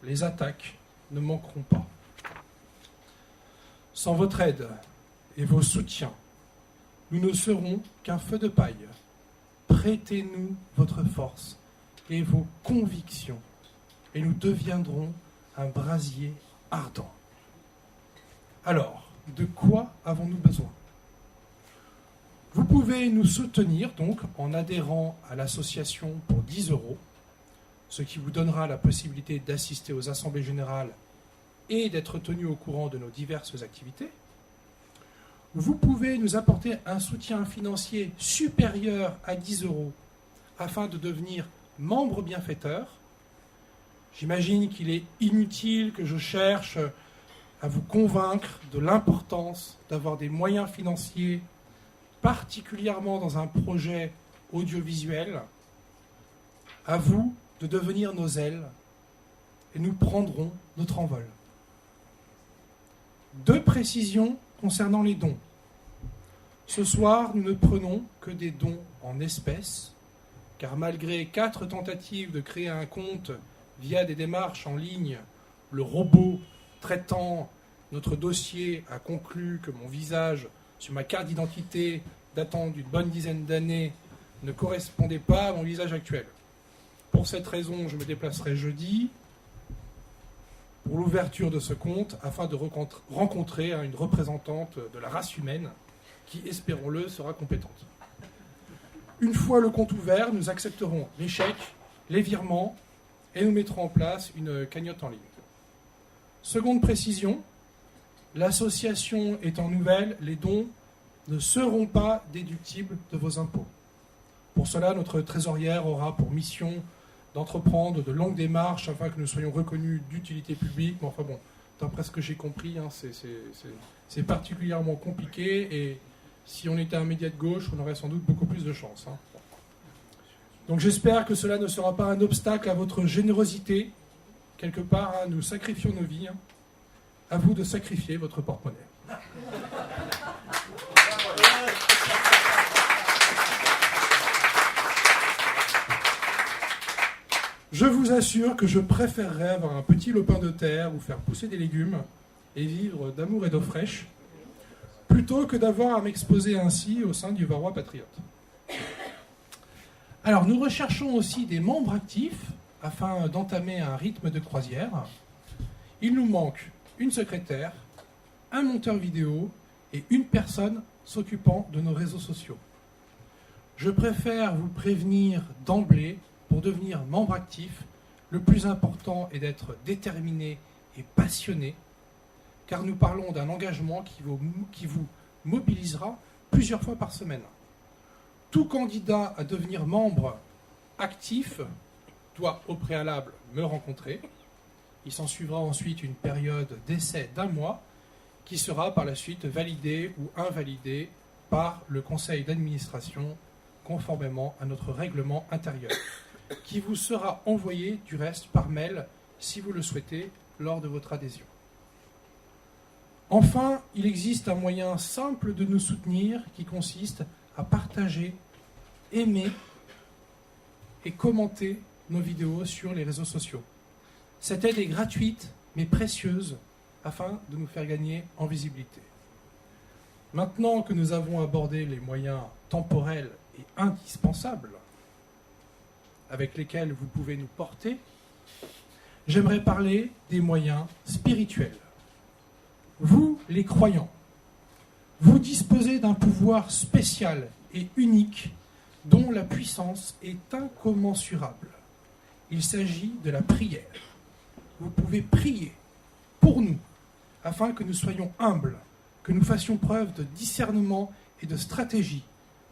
les attaques ne manqueront pas. Sans votre aide et vos soutiens, nous ne serons qu'un feu de paille. Prêtez-nous votre force et vos convictions, et nous deviendrons un brasier ardent. Alors, de quoi avons-nous besoin ? Vous pouvez nous soutenir donc en adhérant à l'association pour 10 €, ce qui vous donnera la possibilité d'assister aux assemblées générales et d'être tenu au courant de nos diverses activités. Vous pouvez nous apporter un soutien financier supérieur à 10 € afin de devenir membre bienfaiteur. J'imagine qu'il est inutile que je cherche à vous convaincre de l'importance d'avoir des moyens financiers, particulièrement dans un projet audiovisuel. À vous de devenir nos ailes et nous prendrons notre envol. 2 précisions concernant les dons. Ce soir, nous ne prenons que des dons en espèces, car malgré 4 tentatives de créer un compte via des démarches en ligne, le robot traitant notre dossier a conclu que mon visage sur ma carte d'identité datant d'une bonne dizaine d'années ne correspondait pas à mon visage actuel. Pour cette raison, je me déplacerai jeudi pour l'ouverture de ce compte afin de rencontrer une représentante de la race humaine qui, espérons-le, sera compétente. Une fois le compte ouvert, nous accepterons les chèques, les virements et nous mettrons en place une cagnotte en ligne. Seconde précision, l'association étant nouvelle, les dons ne seront pas déductibles de vos impôts. Pour cela, notre trésorière aura pour mission d'entreprendre de longues démarches afin que nous soyons reconnus d'utilité publique. Mais enfin bon, d'après ce que j'ai compris, c'est particulièrement compliqué et si on était un média de gauche, on aurait sans doute beaucoup plus de chance. Donc j'espère que cela ne sera pas un obstacle à votre générosité. Quelque part, nous sacrifions nos vies. À vous de sacrifier votre porte-monnaie. Je vous assure que je préférerais avoir un petit lopin de terre ou faire pousser des légumes et vivre d'amour et d'eau fraîche plutôt que d'avoir à m'exposer ainsi au sein du Varrois Patriote. Alors, nous recherchons aussi des membres actifs afin d'entamer un rythme de croisière. Il nous manque une secrétaire, un monteur vidéo et une personne s'occupant de nos réseaux sociaux. Je préfère vous prévenir d'emblée, pour devenir membre actif, le plus important est d'être déterminé et passionné, car nous parlons d'un engagement qui vous mobilisera plusieurs fois par semaine. Tout candidat à devenir membre actif doit au préalable me rencontrer. Il s'en suivra ensuite une période d'essai d'1 mois qui sera par la suite validée ou invalidée par le conseil d'administration conformément à notre règlement intérieur, qui vous sera envoyé du reste par mail si vous le souhaitez lors de votre adhésion. Enfin, il existe un moyen simple de nous soutenir qui consiste à partager, aimer et commenter nos vidéos sur les réseaux sociaux. Cette aide est gratuite mais précieuse afin de nous faire gagner en visibilité. Maintenant que nous avons abordé les moyens temporels et indispensables avec lesquels vous pouvez nous porter, j'aimerais parler des moyens spirituels. Vous, les croyants, vous disposez d'un pouvoir spécial et unique dont la puissance est incommensurable. Il s'agit de la prière. Vous pouvez prier pour nous, afin que nous soyons humbles, que nous fassions preuve de discernement et de stratégie,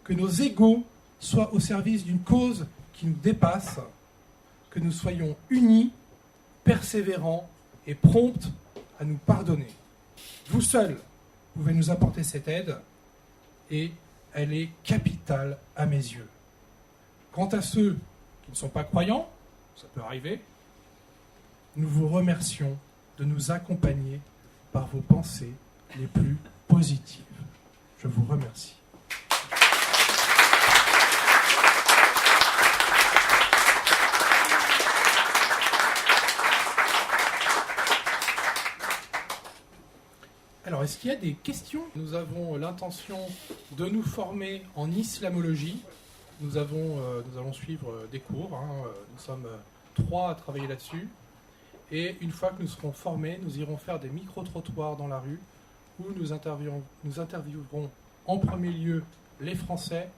que nos égos soient au service d'une cause qui nous dépasse, que nous soyons unis, persévérants et prompts à nous pardonner. Vous seuls pouvez nous apporter cette aide et elle est capitale à mes yeux. Quant à ceux qui ne sont pas croyants, ça peut arriver, nous vous remercions de nous accompagner par vos pensées les plus positives. Je vous remercie. qu'il y a des questions? Nous avons l'intention de nous former en islamologie. Nous allons suivre des cours. Nous sommes 3 à travailler là-dessus. Et une fois que nous serons formés, nous irons faire des micro-trottoirs dans la rue où nous interviewerons en premier lieu les Français.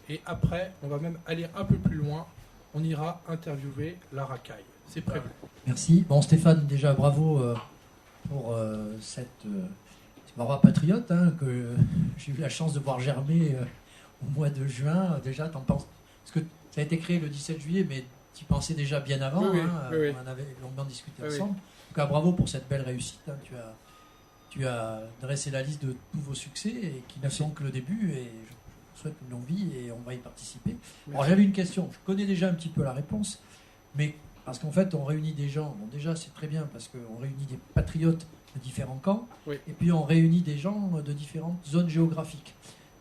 Et après, on va même aller un peu plus loin. On ira interviewer la racaille. C'est prévu. Merci. Bon, Stéphane, déjà bravo pour cette Varrois Patriote que j'ai eu la chance de voir germer au mois de juin. Déjà, t'en penses? Parce que ça a été créé le 17 juillet, mais tu y pensais déjà bien avant. Oui. On en avait longuement discuté ensemble. En tout cas, bravo pour cette belle réussite. Tu as dressé la liste de tous vos succès et qui ne sont que le début. Et je vous souhaite une longue vie et on va y participer. Alors, j'avais une question. Je connais déjà un petit peu la réponse, mais parce qu'en fait, on réunit des gens. Bon, déjà, c'est très bien parce qu'on réunit des patriotes de différents camps, et puis on réunit des gens de différentes zones géographiques.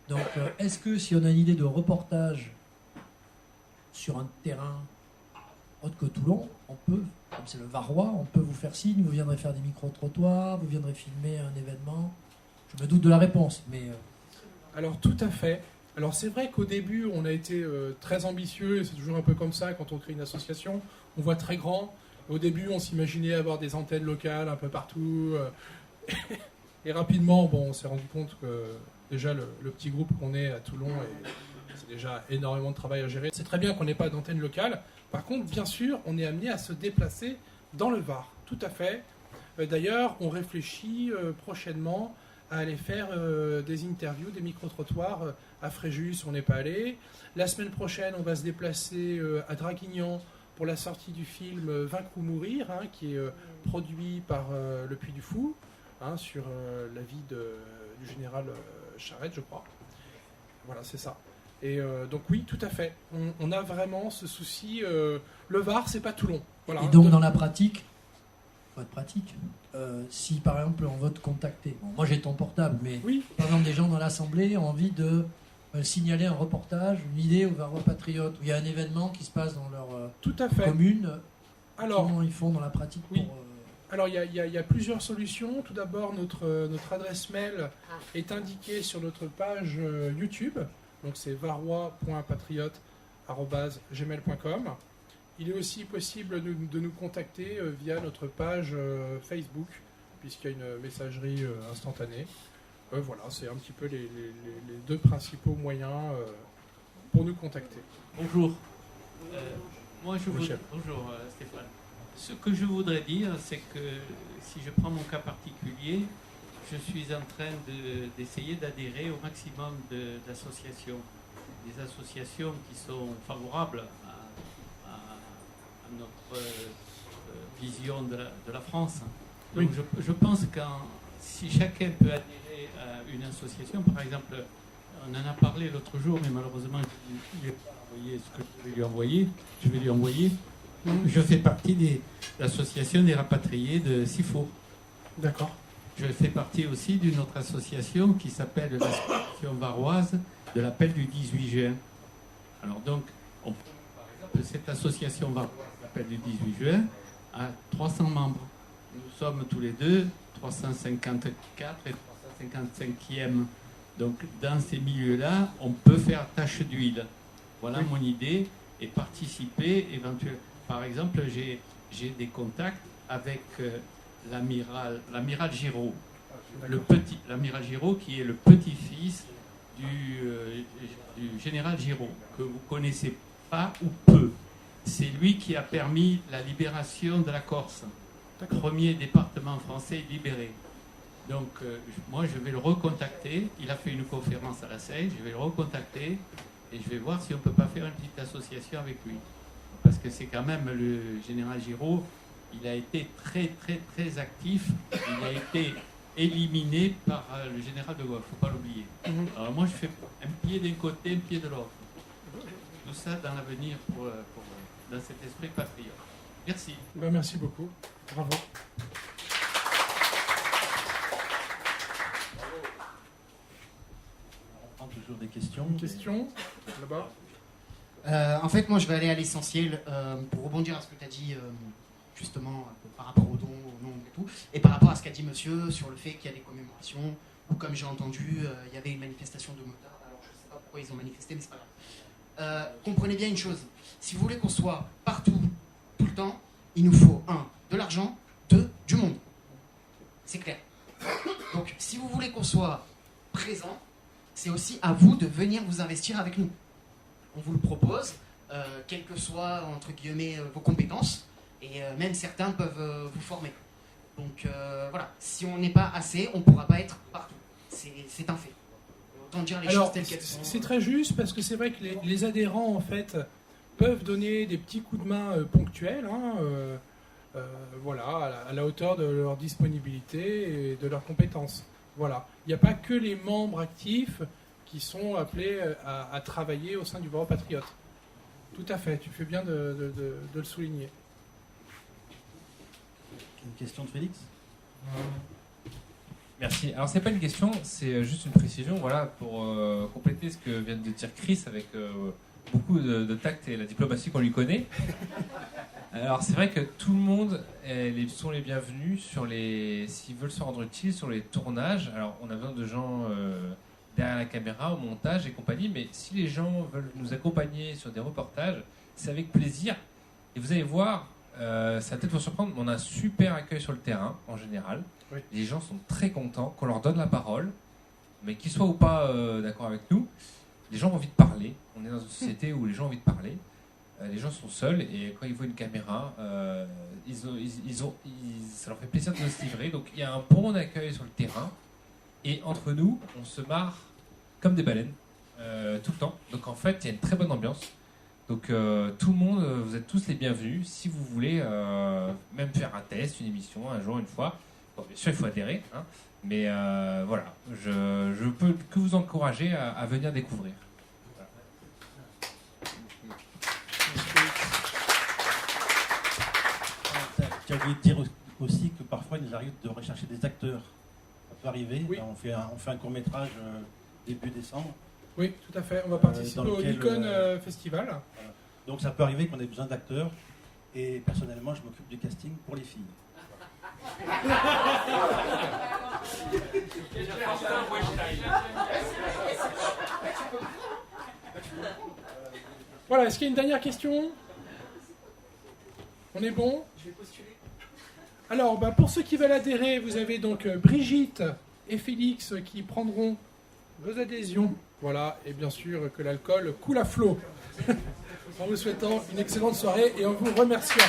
Donc, est-ce que si on a une idée de reportage sur un terrain autre que Toulon, on peut, comme c'est le Varrois, on peut vous faire signe, vous viendrez faire des micro-trottoirs, vous viendrez filmer un événement? Je me doute de la réponse, mais... Alors, tout à fait. Alors, c'est vrai qu'au début, on a été très ambitieux, et c'est toujours un peu comme ça quand on crée une association. On voit très grand. Au début, on s'imaginait avoir des antennes locales un peu partout. Et rapidement, on s'est rendu compte que déjà, le petit groupe qu'on est à Toulon, c'est déjà énormément de travail à gérer. C'est très bien qu'on n'ait pas d'antenne locale. Par contre, bien sûr, on est amené à se déplacer dans le Var. Tout à fait. D'ailleurs, on réfléchit prochainement à aller faire des interviews, des micro-trottoirs à Fréjus, on n'est pas allé. La semaine prochaine, on va se déplacer à Draguignan pour la sortie du film Vaincre ou mourir, qui est produit par Le Puy du Fou, sur la vie du général Charette, je crois. Voilà, c'est ça. Et donc oui, tout à fait. On a vraiment ce souci. Le Var, c'est pas Toulon. Voilà. Et donc dans la pratique, votre pratique, si par exemple on veut te contacter, bon, moi j'ai ton portable, mais oui. Par exemple des gens dans l'assemblée ont envie de signaler un reportage, une idée aux Varrois Patriotes, où il y a un événement qui se passe dans leur tout à fait. commune. Alors, comment ils font dans la pratique oui. pour, Alors il y a plusieurs solutions. Tout d'abord, notre adresse mail est indiquée sur notre page YouTube. Donc c'est varrois.patriote@gmail.com. Il est aussi possible de nous contacter via notre page Facebook, puisqu'il y a une messagerie instantanée. Voilà, c'est un petit peu les 2 principaux moyens pour nous contacter. Bonjour. Bonjour Stéphane. Ce que je voudrais dire, c'est que si je prends mon cas particulier, je suis en train d'essayer d'adhérer au maximum d'associations. Des associations qui sont favorables à notre vision de la France. Donc je pense que si chacun peut adhérer à une association, par exemple, on en a parlé l'autre jour, mais malheureusement, je ne lui ai pas envoyé ce que je vais lui envoyer. Je vais lui envoyer. Je fais partie de l'association des rapatriés de Sifo. D'accord. Je fais partie aussi d'une autre association qui s'appelle l'association varoise de l'appel du 18 juin. Alors donc, par exemple, cette association varoise de l'appel du 18 juin a 300 membres. Nous sommes tous les deux 354 et 355e. Donc dans ces milieux-là, on peut faire tache d'huile. Voilà mon idée, et participer éventuellement. Par exemple, j'ai des contacts avec l'amiral Giraud. L'amiral Giraud qui est le petit-fils du général Giraud, que vous ne connaissez pas ou peu. C'est lui qui a permis la libération de la Corse. Premier département français libéré. Donc, moi, je vais le recontacter. Il a fait une conférence à la Seine. Je vais le recontacter et je vais voir si on ne peut pas faire une petite association avec lui. Parce que c'est quand même le général Giraud. Il a été très, très, très actif. Il a été éliminé par le général de Gaulle. Il ne faut pas l'oublier. Alors, moi, je fais un pied d'un côté, un pied de l'autre. Tout ça dans l'avenir, dans cet esprit patriote. Merci. Merci beaucoup. Bravo. On prend toujours des questions. Une question là-bas. En fait, moi, je vais aller à l'essentiel pour rebondir à ce que tu as dit justement par rapport aux dons, aux noms et tout, et par rapport à ce qu'a dit monsieur sur le fait qu'il y a des commémorations ou comme j'ai entendu, il y avait une manifestation de motards. Alors je ne sais pas pourquoi ils ont manifesté, mais c'est pas grave. Comprenez bien une chose, si vous voulez qu'on soit partout, tout le temps, il nous faut 1, de l'argent, 2, du monde. C'est clair. Donc si vous voulez qu'on soit présent, c'est aussi à vous de venir vous investir avec nous. On vous le propose, quelles que soient, entre guillemets, vos compétences, et même certains peuvent vous former. Donc voilà, si on n'est pas assez, on ne pourra pas être partout. C'est un fait. Autant dire les Alors, choses telles qu'elles sont. c'est très juste parce que c'est vrai que les adhérents, en fait, peuvent donner des petits coups de main ponctuels, hein, voilà, à la hauteur de leur disponibilité et de leurs compétences. Voilà. Il n'y a pas que les membres actifs qui sont appelés à travailler au sein du Varrois Patriote. Tout à fait, tu fais bien de le souligner. Une question de Félix ? Merci. Alors c'est pas une question, c'est juste une précision, voilà, pour compléter ce que vient de dire Chris avec beaucoup de tact et la diplomatie qu'on lui connaît. Alors c'est vrai que tout le monde sont les bienvenus s'ils veulent se rendre utiles sur les tournages. Alors on a besoin de gens derrière la caméra, au montage et compagnie, mais si les gens veulent nous accompagner sur des reportages, c'est avec plaisir. Et vous allez voir, ça va peut-être vous surprendre, mais on a un super accueil sur le terrain en général. Oui. Les gens sont très contents qu'on leur donne la parole, mais qu'ils soient ou pas d'accord avec nous, les gens ont envie de parler. On est dans une société où les gens ont envie de parler. Les gens sont seuls et quand ils voient une caméra, ça leur fait plaisir de se livrer. Donc il y a un bon accueil sur le terrain et entre nous, on se marre comme des baleines tout le temps. Donc en fait, il y a une très bonne ambiance. Donc tout le monde, vous êtes tous les bienvenus. Si vous voulez même faire un test, une émission, un jour, une fois, bon, bien sûr il faut adhérer, hein, mais voilà, je peux que vous encourager à venir découvrir. Tu as oublié de dire aussi que parfois il nous arrive de rechercher des acteurs. Ça peut arriver. Oui. On fait un court-métrage début décembre. Oui, tout à fait. On va participer dans au lequel, Nikon Festival. Voilà. Donc ça peut arriver qu'on ait besoin d'acteurs. Et personnellement, je m'occupe du casting pour les filles. Voilà, est-ce qu'il y a une dernière question ? On est bon ? Je vais postuler. Alors, pour ceux qui veulent adhérer, vous avez donc Brigitte et Félix qui prendront vos adhésions. Voilà, et bien sûr que l'alcool coule à flot. En vous souhaitant une excellente soirée et en vous remerciant.